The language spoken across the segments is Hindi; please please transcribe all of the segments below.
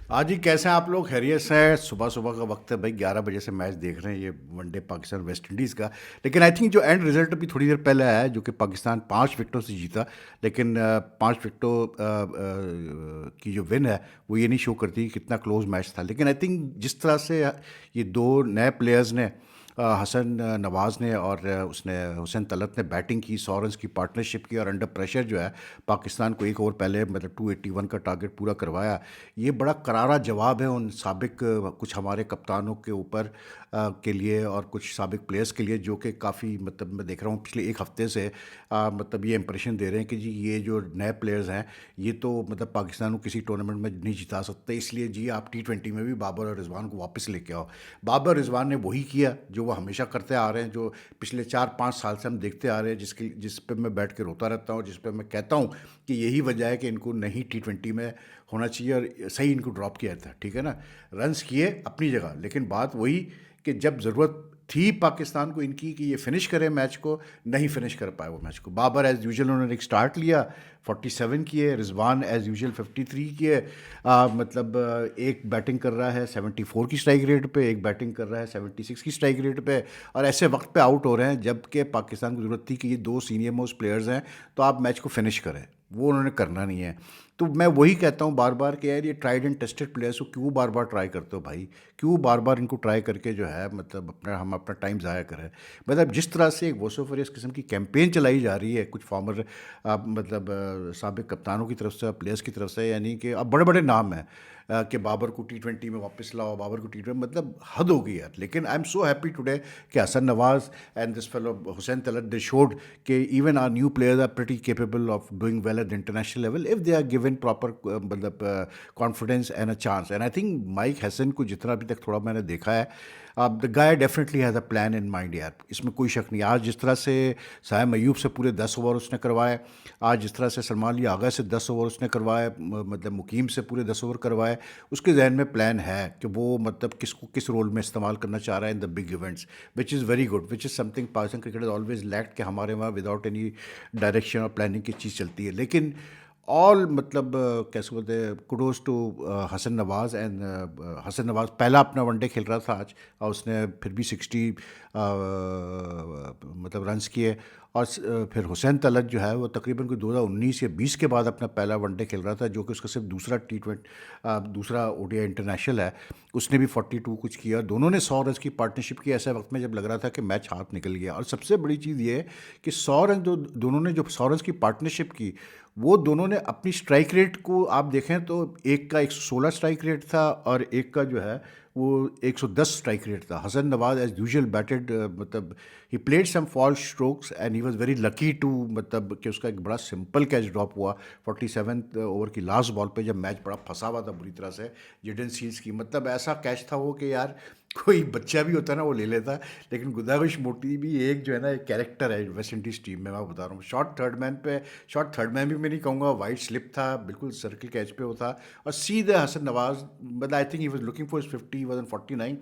आज ही कैसे हैं आप लोग? खैरियत से हैं? सुबह सुबह का वक्त है भाई, 11 बजे से मैच देख रहे हैं, ये वनडे पाकिस्तान वेस्ट इंडीज़ का। लेकिन आई थिंक जो एंड रिजल्ट अभी थोड़ी देर पहले आया है, जो कि पाकिस्तान 5 विकेटों से जीता। लेकिन 5 विकेटों की जो विन है वो ये नहीं शो करती कि कितना क्लोज मैच था। लेकिन आई थिंक जिस तरह से ये दो नए प्लेयर्स ने, हसन नवाज़ ने और उसने हुसैन तलत ने बैटिंग की, 100 रन की पार्टनरशिप की और अंडर प्रेशर जो है पाकिस्तान को एक ओवर पहले मतलब 281 का टारगेट पूरा करवाया। ये बड़ा करारा जवाब है उन साबिक कुछ हमारे कप्तानों के ऊपर के लिए और कुछ साबिक प्लेयर्स के लिए, जो कि काफ़ी मतलब मैं देख रहा हूँ पिछले एक हफ्ते से मतलब ये इंप्रेशन दे रहे हैं कि जी ये जो नए प्लेयर्स हैं ये तो मतलब पाकिस्तान को किसी टूर्नामेंट में नहीं जिता सकते, इसलिए जी आप T20 में भी बाबर और रिजवान को वापस लेके आओ। बाबर रिजवान ने वही किया जो वो हमेशा करते आ रहे हैं, जो पिछले 4-5 साल से हम देखते आ रहे हैं, जिस पे मैं बैठ के रोता रहता हूँ, जिस पे मैं कहता हूँ कि यही वजह है कि इनको नहीं T20 में होना चाहिए और सही इनको ड्रॉप किया था। ठीक है ना, रन्स किए अपनी जगह, लेकिन बात वही कि जब ज़रूरत थी पाकिस्तान को इनकी कि ये फिनिश करे मैच को, नहीं फिनिश कर पाए वो मैच को। बाबर एज़ यूजुअल उन्होंने एक स्टार्ट लिया, 47 किए, रिजवान एज़ यूजुअल 53 किए। मतलब एक बैटिंग कर रहा है 74 की स्ट्राइक रेट पे, एक बैटिंग कर रहा है 76 की स्ट्राइक रेट पे, और ऐसे वक्त पे आउट हो रहे हैं जबकि पाकिस्तान को ज़रूरत थी कि ये दो सीनियर मोस्ट प्लेयर्स हैं तो आप मैच को फिनिश करें। वो उन्होंने करना नहीं है। तो मैं वही कहता हूँ बार बार कि यार ये ट्राइड एंड टेस्टेड प्लेयर्स को क्यों बार बार ट्राई करते हो भाई? क्यों बार बार इनको ट्राई करके जो है मतलब अपना टाइम ज़ाया करें? मतलब जिस तरह से एक वोसोफरियस किस्म की कैंपेन चलाई जा रही है कुछ फॉर्मर मतलब साबिक कप्तानों की तरफ से, प्लेयर्स की तरफ से, यानी कि अब बड़े बड़े नाम हैं कि बाबर को T20 में वापस लाओ, बाबर को T20, मतलब हद हो गई यार। लेकिन I am so happy today कि Hasan Nawaz and this fellow Hussain Talat they showed कि even our new players are pretty capable of doing well at the international level if they are given proper मतलब confidence and a chance. And I think Mike Hesson को जितना अभी तक थोड़ा मैंने देखा है, the guy definitely has a plan in mind यार, इसमें कोई शक नहीं। आज जिस तरह से सायम अयूब से पूरे 10 ओवर उसने करवाए, आज जिस तरह से सलमान अली आगा से 10 ओवर उसने करवाए, मतलब मुकीम से पूरे 10 ओवर करवाए, उसके जहन में प्लान है कि वो मतलब किसको किस रोल में इस्तेमाल करना चाह रहा है in the big events, which is very good, which is something Pakistan cricket is always lacked कि हमारे वहाँ विदाउट एनी डायरेक्शन और प्लानिंग की चीज़ चलती है। लेकिन ऑल मतलब कैसे बोलते हैं, kudos to Hasan Nawaz and Hasan Nawaz पहला अपना वनडे खेल रहा था आज, और उसने फिर भी 60 मतलब रन्स किए। और फिर हुसैन तलत जो है वो तकरीबन कोई 2019 या 20 के बाद अपना पहला वनडे खेल रहा था, जो कि उसका सिर्फ दूसरा T20 दूसरा ODI इंटरनेशनल है। उसने भी 42 कुछ किया, दोनों ने 100 रन की पार्टनरशिप की ऐसे वक्त में जब लग रहा था कि मैच हाथ निकल गया। और सबसे बड़ी चीज़ ये है कि 100 रन जो दोनों ने, जो 100 रन की पार्टनरशिप की, वो दोनों ने अपनी स्ट्राइक रेट को आप देखें तो एक का 116 स्ट्राइक रेट था और एक का जो है वो 110 स्ट्राइक रेट था। Hasan Nawaz as usual batted, मतलब ही played some full strokes and he was very lucky too, मतलब कि उसका एक बड़ा सिंपल कैच ड्रॉप हुआ 47 ओवर की लास्ट बॉल पे, जब मैच बड़ा फंसा हुआ था बुरी तरह से जिडन सील्स की। मतलब ऐसा कैच था वो कि यार कोई बच्चा भी होता ना वो ले लेता। लेकिन गुदाविश मोटी भी एक जो है ना एक कैरेक्टर है वेस्ट इंडीज़ टीम में, मैं बता रहा हूँ। शॉर्ट थर्ड मैन भी मैं नहीं कहूँगा, वाइड स्लिप था, बिल्कुल सर्कल कैच पे वो था, और सीधे Hasan Nawaz, but I think he was looking for 50, he was on 49,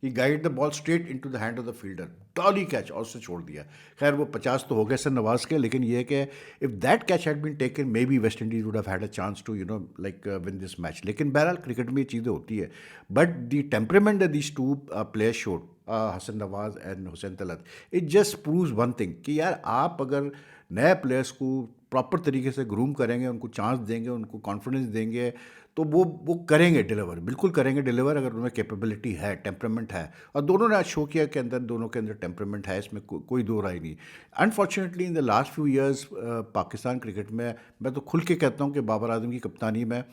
he guide the ball straight into the hand of the fielder, dolly catch, और उससे छोड़ दिया। खैर वो 50 तो हो गए सर नवाज के, लेकिन ये है कि if that catch had been taken maybe West Indies would have had a chance to like win this match. लेकिन बहरहाल क्रिकेट में ये चीज़ें होती है। But the temperament that these two players showed, Hasan Nawaz and Hussain Talat, it just proves one thing कि यार आप अगर नए प्लेयर्स को प्रॉपर तरीके से ग्रूम करेंगे, उनको चांस देंगे, उनको कॉन्फिडेंस देंगे, तो वो करेंगे डिलीवर, बिल्कुल करेंगे डिलीवर, अगर उनमें कैपेबिलिटी है, टेम्परामेंट है। और दोनों ने आज शो किया कि अंदर, दोनों के अंदर टेम्परामेंट है, इसमें कोई दो राय नहीं। Unfortunately in the last few years Pakistan cricket में, मैं तो खुल के कहता हूँ कि बाबर आजम की कप्तानी में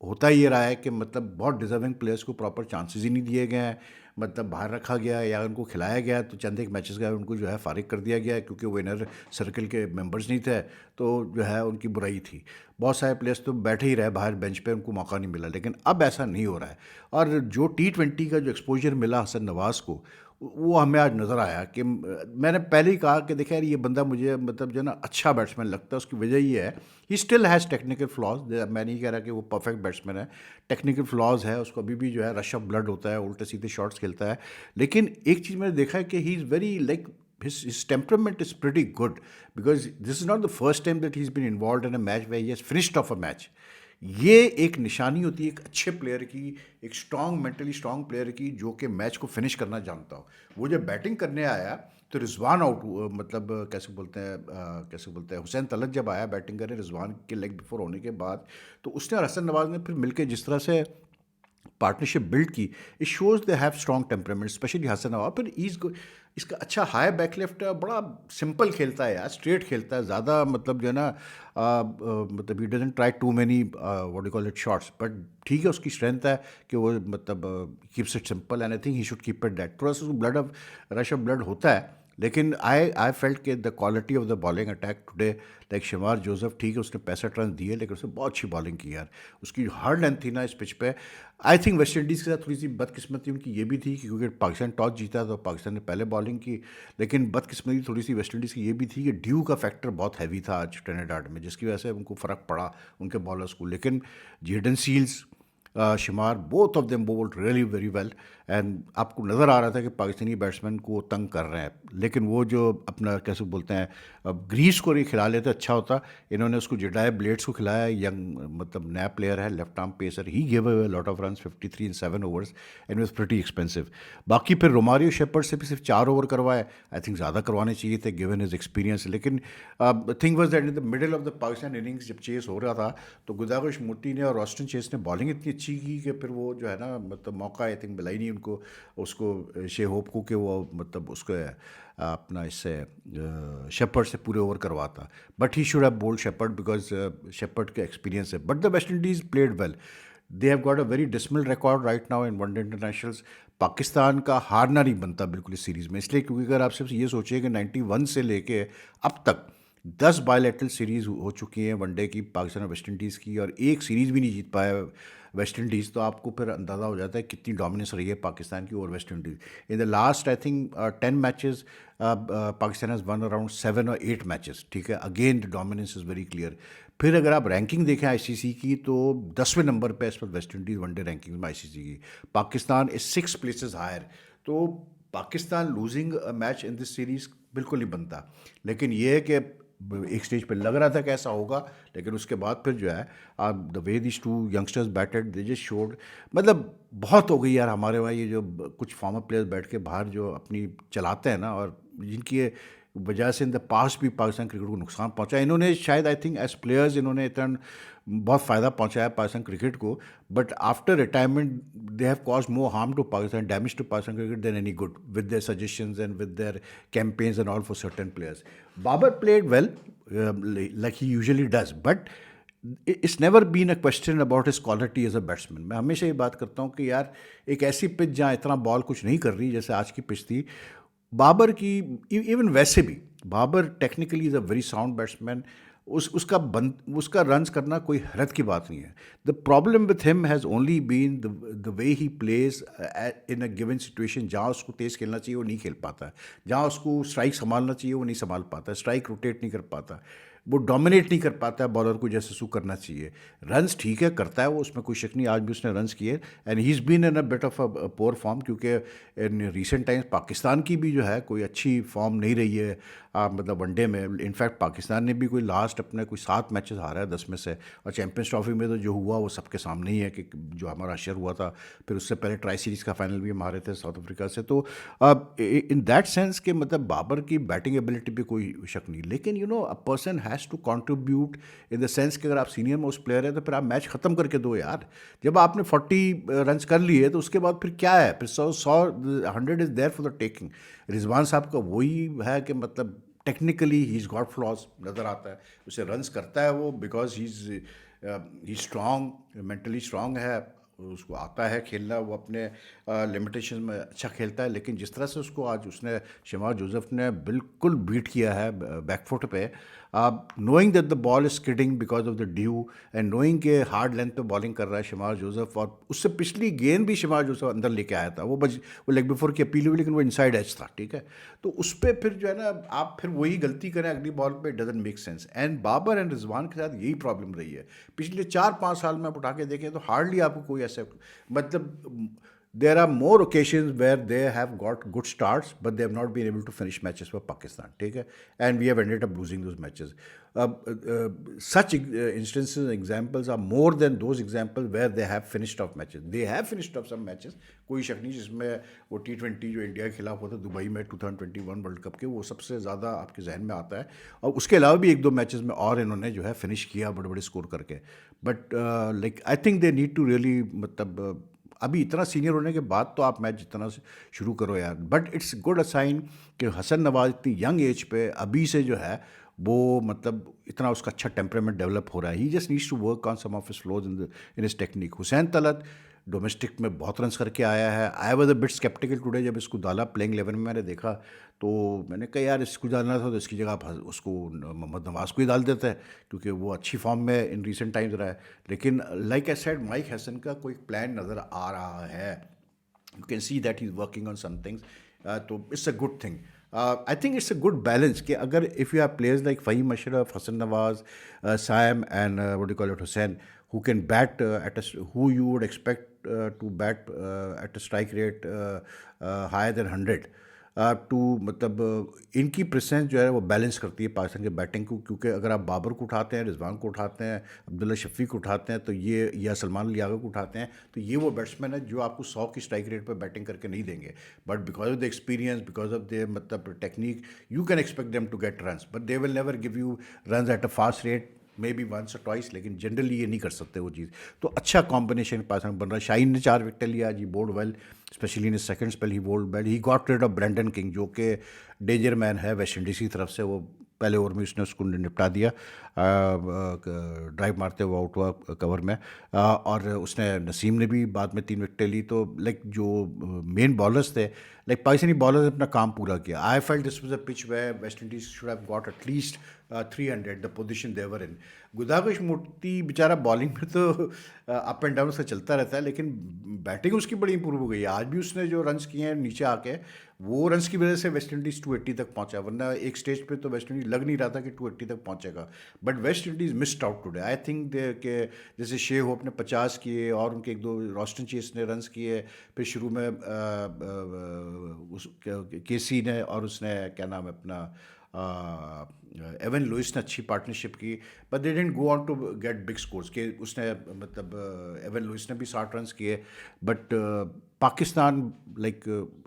होता ये रहा है कि मतलब बहुत डिजर्विंग प्लेयर्स को प्रॉपर चांसेस ही नहीं दिए गए हैं, मतलब बाहर रखा गया है या उनको खिलाया गया है तो चंद एक मैचेस का उनको जो है फारिग कर दिया गया है क्योंकि वो इनर सर्कल के मेंबर्स नहीं थे, तो जो है उनकी बुराई थी। बहुत सारे प्लेयर्स तो बैठे ही रहे बाहर बेंच पे, उनको मौका नहीं मिला। लेकिन अब ऐसा नहीं हो रहा है, और जो T20 का जो एक्सपोजर मिला हसन नवाज़ को, वो हमें आज नज़र आया कि मैंने पहले ही कहा कि देखिए यार ये बंदा मुझे मतलब जो है ना अच्छा बैट्समैन लगता है। उसकी वजह ये है, he still has technical flaws, मैं नहीं कह रहा कि वो परफेक्ट बैट्समैन है, टेक्निकल फ्लॉज है उसको, अभी भी जो है रश ऑफ ब्लड होता है, उल्टे सीधे शॉट्स खेलता है। लेकिन एक चीज़ मैंने देखा है कि he is very like his temperament is pretty good, because this is not the first time that he's been involved in a match where he has finished off a match. ये एक निशानी होती है एक अच्छे प्लेयर की, एक स्ट्रांग मेंटली स्ट्रांग प्लेयर की, जो कि मैच को फिनिश करना जानता हो। वो जब बैटिंग करने आया तो रिजवान आउट मतलब कैसे बोलते हैं हुसैन तलत जब आया बैटिंग करे रिजवान के लेग बिफोर होने के बाद, तो उसने और हसन नवाज ने फिर मिलकर जिस तरह से पार्टनरशिप बिल्ड की, it shows they have strong temperament, specially Hasan Nawaz. फिर इसका अच्छा हाई बैक लेफ्ट है, बड़ा सिंपल खेलता है यार, स्ट्रेट खेलता है, ज़्यादा मतलब जो है ना मतलब he doesn't try too many what you call it shots, but ठीक है उसकी स्ट्रेंथ है कि वो मतलब keeps it simple and I think he should keep it that. थोड़ा सा blood of rush of blood होता है, लेकिन आई फेल्ट कि the quality of the bowling attack today, like Shamar Joseph, ठीक है उसने 65 रन दिए लेकिन उसने बहुत अच्छी बॉलिंग की यार। उसकी हार्ड लेंथ थी ना इस पिच पे। आई थिंक वेस्ट इंडीज़ के साथ थोड़ी सी बदकिस्मती उनकी ये भी थी कि क्योंकि पाकिस्तान टॉस जीता तो पाकिस्तान ने पहले बॉलिंग की, लेकिन बदकिस्मती थोड़ी सी वेस्ट इंडीज़ की ये भी थी कि ड्यू का फैक्टर बहुत हैवी था आज ट्रिनिडाड में, जिसकी वजह से उनको फ़र्क पड़ा उनके बॉलर्स को। लेकिन Jayden Seales, Shamar, both of them bowled really very well, एंड आपको नज़र आ रहा था कि पाकिस्तानी बैट्समैन को तंग कर रहे हैं, लेकिन वो जो अपना कैसे बोलते हैं अब ग्रीस को नहीं खिला लेते अच्छा होता। इन्होंने उसको जेडाई ब्लेड्स को खिलाया, यंग मतलब नया प्लेयर है, left arm pacer, he give away lot of run 53 in 7 overs and was pretty expensive. बाकी फिर रोमारियो शेपर्ड से भी सिर्फ 4 ओवर करवाए, आई थिंक ज़्यादा करवाने चाहिए थे गिवन हिज एक्सपीरियंस। लेकिन thing was that in the middle of the Pakistan innings जब चेस हो रहा था तो गुदागुश मुट्टी ने और ऑस्टिन चेस ने बॉलिंग इतनी अच्छी की कि फिर वो जो है ना मतलब मौका आई थिंक मिला ही नहीं उनको, उसको शे होप को कि वो मतलब उसको अपना इससे शेपर्ड से पूरे ओवर करवाता, but he should have bowled Shepherd because Shepherd का एक्सपीरियंस है। But the West Indies played well, they have got a very dismal record right now in one day internationals. Pakistan का हारना नहीं बनता बिल्कुल इस सीरीज़ में, इसलिए क्योंकि अगर आप सिर्फ ये सोचिए कि 91 से लेके अब तक 10 बायलैटरल सीरीज़ हो चुकी हैं वनडे की पाकिस्तान और वेस्ट इंडीज़ की, और एक सीरीज़ भी नहीं जीत पाया वेस्ट इंडीज़, तो आपको फिर अंदाज़ा हो जाता है कितनी डोमिनेंस रही है पाकिस्तान की over West Indies. In the last I think 10 matches Pakistan has one around 7 और 8 मैचेस, ठीक है, again the dominance is very clear. फिर अगर आप रैंकिंग देखें आईसीसी की तो 10वें नंबर पे इस पर वेस्ट इंडीज़ वनडे रैंकिंग में आईसीसी की, पाकिस्तान इज 6 प्लेसेस हायर। तो Pakistan losing match in this series बिल्कुल नहीं बनता, लेकिन ये है कि एक स्टेज पे लग रहा था कि ऐसा होगा, लेकिन उसके बाद फिर जो है the way this two youngsters batted they just showed, मतलब बहुत हो गई यार हमारे वहाँ ये जो कुछ फॉर्मर प्लेयर्स बैठ के बाहर जो अपनी चलाते हैं ना, और जिनकी वजह से इन द पास्ट भी पाकिस्तान क्रिकेट को नुकसान पहुंचा। इन्होंने शायद आई थिंक एज प्लेयर्स इन्होंने इतना बहुत फ़ायदा पहुंचाया पाकिस्तान क्रिकेट को, but after retirement they have cause more harm to Pakistan, damage to Pakistan cricket than any good with their suggestions and with their campaigns and all for certain players. Babar played well like he usually does, but it's never been a question about his quality as a batsman. मैं हमेशा ये बात करता हूँ कि यार एक ऐसी पिच जहाँ इतना बॉल कुछ नहीं कर रही जैसे आज की पिच थी बाबर की, इवन वैसे भी Babar technically is a very sound batsman, उसका रन्स करना कोई हैरत की बात नहीं है। The problem with him has only been the way he plays in a given situation, जहाँ उसको तेज़ खेलना चाहिए वो नहीं खेल पाता है, जहाँ उसको स्ट्राइक संभालना चाहिए वो नहीं संभाल पाता, स्ट्राइक रोटेट नहीं कर पाता, वो डोमिनेट नहीं कर पाता है बॉलर को जैसे उसको करना चाहिए। रन्स ठीक है करता है वो, उसमें कोई शक नहीं, आज भी उसने रन्स किए, and he is been in a bit of a poor form, क्योंकि इन रिसेंट टाइम्स पाकिस्तान की भी जो है कोई अच्छी फॉर्म नहीं रही है मतलब वनडे में। इनफैक्ट पाकिस्तान ने भी कोई लास्ट अपने कोई 7 मैचेस हारा है 10 में से, और चैंपियंस ट्रॉफी में तो जो हुआ वो सबके सामने ही है कि जो हमारा अशर हुआ था, फिर उससे पहले ट्राई सीरीज़ का फाइनल भी हम हारे थे साउथ अफ्रीका से। तो इन दैट सेंस कि मतलब बाबर की बैटिंग एबिलिटी पे कोई शक नहीं, लेकिन you know a person has to contribute in the sense कि अगर आप सीनियर मोस्ट प्लेयर है तो फिर आप मैच ख़त्म करके दो यार। जब आपने 40 रन्स कर लिए तो उसके बाद फिर क्या है, फिर 100 is there for the taking. Rizwan साहब का वही है कि मतलब technically he is got flaws नज़र आता है, उसे रन्स करता है वो because he strong, mentally strong है, उसको आता है खेलना, वो अपने लिमिटेशन में अच्छा खेलता है। लेकिन जिस तरह से उसको आज उसने शमार जोसेफ ने बिल्कुल बीट किया है बैकफुट पे, knowing that the ball is skidding because of the due, and knowing के हार्ड लेंथ पे बॉलिंग कर रहा है शमार जोसेफ, और उससे पिछली गेंद भी शमार जोसेफ अंदर लेके आया था, वो लेग बिफोर की अपील हुई लेकिन वो इनसाइड एज था, ठीक है। तो उस पर फिर जो है ना आप फिर वही गलती करें अगली बॉल पे, doesn't make sense. And Babar and Rizwan के साथ यही प्रॉब्लम रही है पिछले 4-5 साल में आप उठा के देखें तो हार्डली आपको कोई ऐसा मतलब there are more occasions where they have got good starts, but they have not been able to finish matches for Pakistan. ठीक है, and we have ended up losing those matches. Such instances, examples are more than those examples where they have finished off matches. They have finished off some matches. कोई शक नहीं जिसमें वो T20 जो इंडिया के खिलाफ होता है दुबई में 2021 वर्ल्ड कप के, वो सबसे ज़्यादा आपके जहन में आता है. और उसके अलावा भी एक दो मैचेस में और इन्होंने जो है फिनिश किया बड़े बड़े स्कोर करके. But like I think they need to really, मतलब अभी इतना सीनियर होने के बाद तो आप मैच जितना शुरू करो यार. But it's good a sign कि हसन नवाज इतनी यंग एज पे अभी से जो है वो मतलब इतना उसका अच्छा टेम्परामेंट डेवलप हो रहा है. He just needs to work on some of his flaws in his technique. Hussain Talat domestic में बहुत रन्स करके आया है. I was a bit sceptical today जब इसको डाला प्लेइंग 11 में मैंने देखा, तो मैंने कहा यार इसको डालना था तो इसकी जगह आप उसको मोहम्मद नवाज को ही डाल देते हैं क्योंकि वो अच्छी फॉर्म में इन रिसेंट टाइम्स रहा है. लेकिन like I said Mike Hesson का कोई प्लान नज़र आ रहा है. You can see that he is working on some things. तो it's a good thing. I think it's a good balance कि अगर if you have players like Fahim Ashraf, Hasan Nawaz, Saim and what do call it Hussain, who can bat at who you would expect to bat at a strike rate higher than 100, to मतलब इनकी प्रेजेंस जो है वो बैलेंस करती है पाकिस्तान के बैटिंग को. क्योंकि अगर आप बाबर को उठाते हैं, रिजवान को उठाते हैं, अब्दुल्ला शफी को उठाते हैं, तो ये या सलमान अली यागर को उठाते हैं, तो ये वो बैट्समैन है जो आपको 100 की स्ट्राइक रेट पर बैटिंग करके नहीं देंगे. But because of the experience, because of the मतलब technique, you can expect them to get runs, but they will never give you runs at a fast rate, maybe once or twice, लेकिन जनरली ये नहीं कर सकते वो चीज़. तो अच्छा कॉम्बिनेशन पाकिस्तान बन रहा है. शाहीन ने 4 विकेट लिया जी, bowled well, specially in second spell he bowled well. He got rid of Brandon King जो कि डेंजर मैन है वेस्ट इंडीज़ की तरफ से. वो पहले ओवर में उसने उसको निपटा दिया, ड्राइव मारते हुए आउट हुआ कवर में. और उसने नसीम ने भी बाद में 3 विकेटें ली. तो लाइक जो मेन बॉलर्स थे, लाइक पाकिस्तानी बॉलर्स ने अपना काम पूरा किया. I felt this was a pitch where West Indies should have got at least 300 the position they were in. Gudakesh Motie बेचारा बॉलिंग में तो अप एंड डाउन से चलता रहता है, लेकिन बैटिंग उसकी बड़ी इंप्रूव हो गई है. आज भी उसने जो रन्स किए हैं नीचे आके, वो रन्स की वजह से वेस्ट इंडीज़ 280 तक पहुंचा. वरना एक स्टेज पे तो वेस्ट इंडीज़ लग नहीं रहा था कि 280 तक पहुंचेगा. But West Indies missed out today. I think के जैसे शे होप ने 50 किए और उनके एक दो रॉस्टन चेस ने रन्स किए, फिर शुरू में उस केसी ने और उसने क्या नाम है अपना एवन लुइस ने अच्छी पार्टनरशिप की. But they didn't go on to get big scores के. उसने मतलब एवन लुइस ने भी 60 रन्स किए. But Pakistan like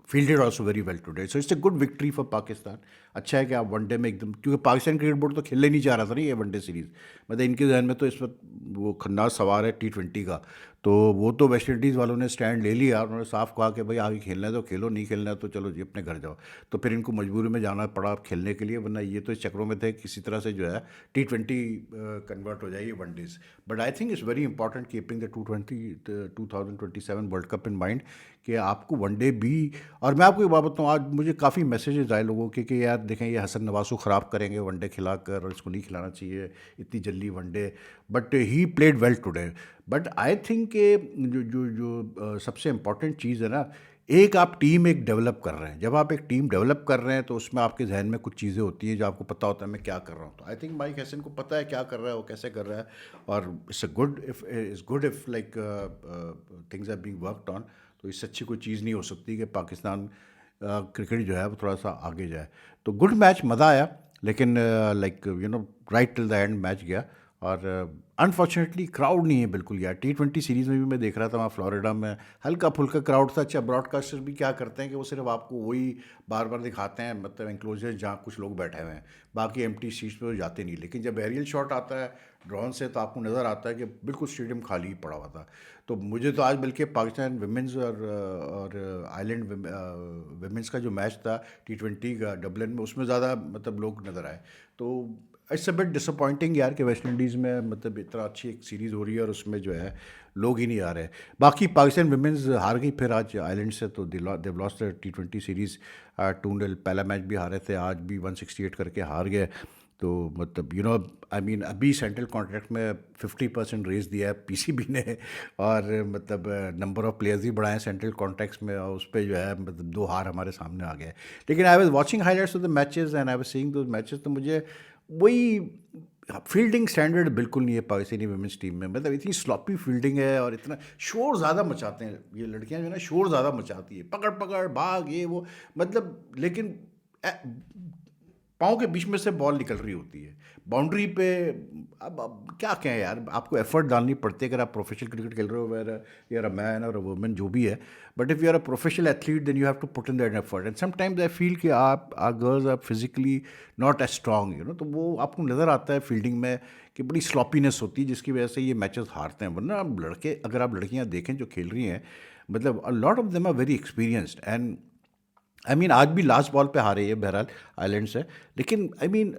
fielded also very well today. So it's a good victory for Pakistan. अच्छा है कि आप वनडे में एकदम, क्योंकि पाकिस्तान क्रिकेट बोर्ड तो खेलने नहीं चाह रहा था ना ये वनडे सीरीज़. मतलब इनके जहन में तो इस वक्त वो खन्नास सवार है T20 का. तो वो तो वेस्ट इंडीज़ वालों ने स्टैंड ले लिया. उन्होंने साफ कहा कि भाई आगे खेलना है तो खेलो, नहीं खेलना है तो चलो जी अपने घर जाओ. तो फिर इनको मजबूरी में जाना पड़ा खेलने के लिए, वरना ये तो इस चक्रों में थे किसी तरह से जो है T20 कन्वर्ट हो जाएगी one-days. But I think it's very important keeping the 2027 world cup in mind कि आपको वनडे भी. और मैं आपको एक बात बताऊँ, आज मुझे काफ़ी मैसेजेस आए लोगों के कि यार देखें ये हसन नवाज को ख़राब करेंगे वनडे खिलाकर और इसको नहीं खिलाना चाहिए इतनी जल्दी one day. But he played well today. But I think जो जो जो सबसे इम्पॉर्टेंट चीज़ है ना, एक आप टीम एक डेवलप कर रहे हैं. जब आप एक टीम डेवलप कर रहे हैं तो उसमें आपके जहन में कुछ चीज़ें होती हैं जो आपको पता होता है मैं क्या कर रहा हूँ. तो आई थिंक माइक हैसन को पता है क्या कर रहा है, वो कैसे कर रहा है. और it's good if like things are being worked on. तो इससे अच्छी कोई चीज़ नहीं हो सकती कि पाकिस्तान क्रिकेट जो है वो थोड़ा सा आगे जाए. तो गुड मैच, मज़ा आया. लेकिन like you know right till the end match गया. और अनफॉर्चुनेटली क्राउड नहीं है बिल्कुल यार. T20 सीरीज़ में भी मैं देख रहा था वहाँ फ्लोरिडा में हल्का फुल्का क्राउड था. अच्छा, ब्रॉडकास्टर भी क्या करते हैं कि वो सिर्फ आपको वही बार बार दिखाते हैं, मतलब इंक्लोजर जहाँ कुछ लोग बैठे हुए हैं, बाकी एम्प्टी सीट्स पे वो जाते नहीं. लेकिन जब एरियल शॉट आता है ड्रोन से तो आपको नज़र आता है कि बिल्कुल स्टेडियम खाली ही पड़ा हुआ था. तो मुझे तो आज बल्कि पाकिस्तान विमेंस और आइलैंड विमेंस का जो मैच था T20 का डबलिन में, उसमें ज़्यादा मतलब लोग नज़र आए. तो इट्स अ बिट डिसअपॉइंटिंग यार कि वेस्ट इंडीज़ में मतलब इतना अच्छी एक सीरीज़ हो रही है और उसमें जो है लोग ही नहीं आ रहे. बाकी पाकिस्तान विमेंस हार गई फिर आज आइलैंड से. तो they lost the T20 series 2-0. पहला मैच भी हारे थे, आज भी 168 करके हार गए. तो मतलब यू नो आई मीन अभी सेंट्रल कॉन्ट्रैक्ट में 50% रेज दिया है PCB ने. और मतलब नंबर ऑफ़ प्लेयर्स भी बढ़ाए हैं सेंट्रल कॉन्ट्रैक्ट्स में, और उस पर जो है मतलब 2 हार हमारे सामने आ गए. लेकिन I was watching highlights of the matches and I was seeing those matches. तो मुझे वही फील्डिंग स्टैंडर्ड बिल्कुल नहीं है पाकिस्तानी वुमेंस टीम में, मतलब इतनी स्लॉपी फील्डिंग है और इतना शोर ज़्यादा मचाते हैं ये लड़कियां, जो है ना शोर ज़्यादा मचाती है, पकड़ पकड़ भाग ये वो, मतलब लेकिन पाँव के बीच में से बॉल निकल रही होती है बाउंड्री पे। अब क्या कहें यार, आपको एफर्ट डालनी पड़ती है अगर आप प्रोफेशनल क्रिकेट खेल रहे हो, whether you are a man और अ वुमेन जो भी है, but if you are a professional athlete then you have to put in that effort, and sometimes I feel कि आप girls are physically not as strong, you know, तो वो आपको नज़र आता है फील्डिंग में कि बड़ी स्लॉपीनेस होती है जिसकी वजह से ये मैचेस हारते हैं। वरना आप लड़के, अगर आप लड़कियां देखें जो खेल रही हैं, मतलब a lot of them are very experienced, and I mean आज भी लास्ट बॉल पे हारे ये बहरहाल आइलैंड से, लेकिन आई मीन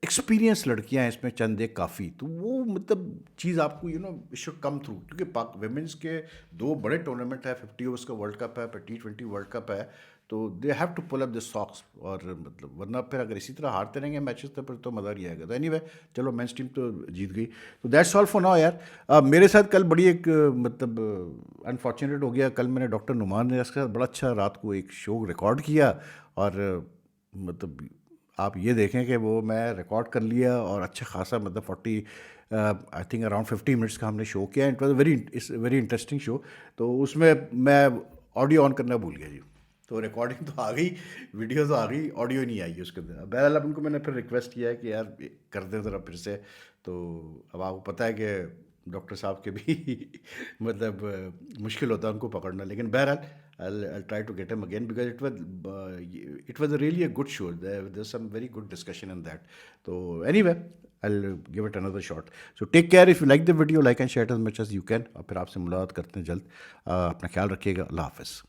एक्सपीरियंस लड़कियां हैं इसमें चंद एक काफ़ी, तो वो मतलब चीज़ आपको you know it should come through, क्योंकि पाक वेमेंस के दो बड़े टूर्नामेंट है, 50 ओवर्स का वर्ल्ड कप है, फिर T20 वर्ल्ड कप है, तो they have to pull up the socks, और मतलब वरना फिर अगर इसी तरह हारते रहेंगे मैचेस तो फिर तो मज़ा नहीं आएगा। तो एनीवे चलो मेंस टीम तो जीत गई, तो दैट्स ऑल फॉर नाउ यार। मेरे साथ कल बड़ी एक मतलब अनफॉर्चुनेट हो गया, कल मैंने डॉक्टर नुमान ने इसके साथ बड़ा अच्छा रात को एक शो रिकॉर्ड किया, और मतलब आप ये देखें कि वो मैं रिकॉर्ड कर लिया और अच्छा खासा मतलब 40 आई थिंक अराउंड 50 मिनट्स का हमने शो किया। It was very interesting show. तो उसमें मैं ऑडियो ऑन करना भूल गया जी, तो रिकॉर्डिंग तो आ गई, वीडियो तो आ गई, ऑडियो नहीं आई उसके अंदर। बहरहाल अब उनको मैंने फिर रिक्वेस्ट किया है कि यार कर दें ज़रा फिर से, तो अब आपको पता है कि डॉक्टर साहब के भी मतलब मुश्किल होता है उनको पकड़ना, लेकिन बहरहाल I'll try to get him again because it was a really a good show. There's some very good discussion in that. So anyway, I'll give it another shot. So take care. If you like the video, like and share it as much as you can. और फिर आपसे मुलाकात करते हैं जल्द। अपना ख्याल रखिएगा। अल्लाह हाफ़िज़।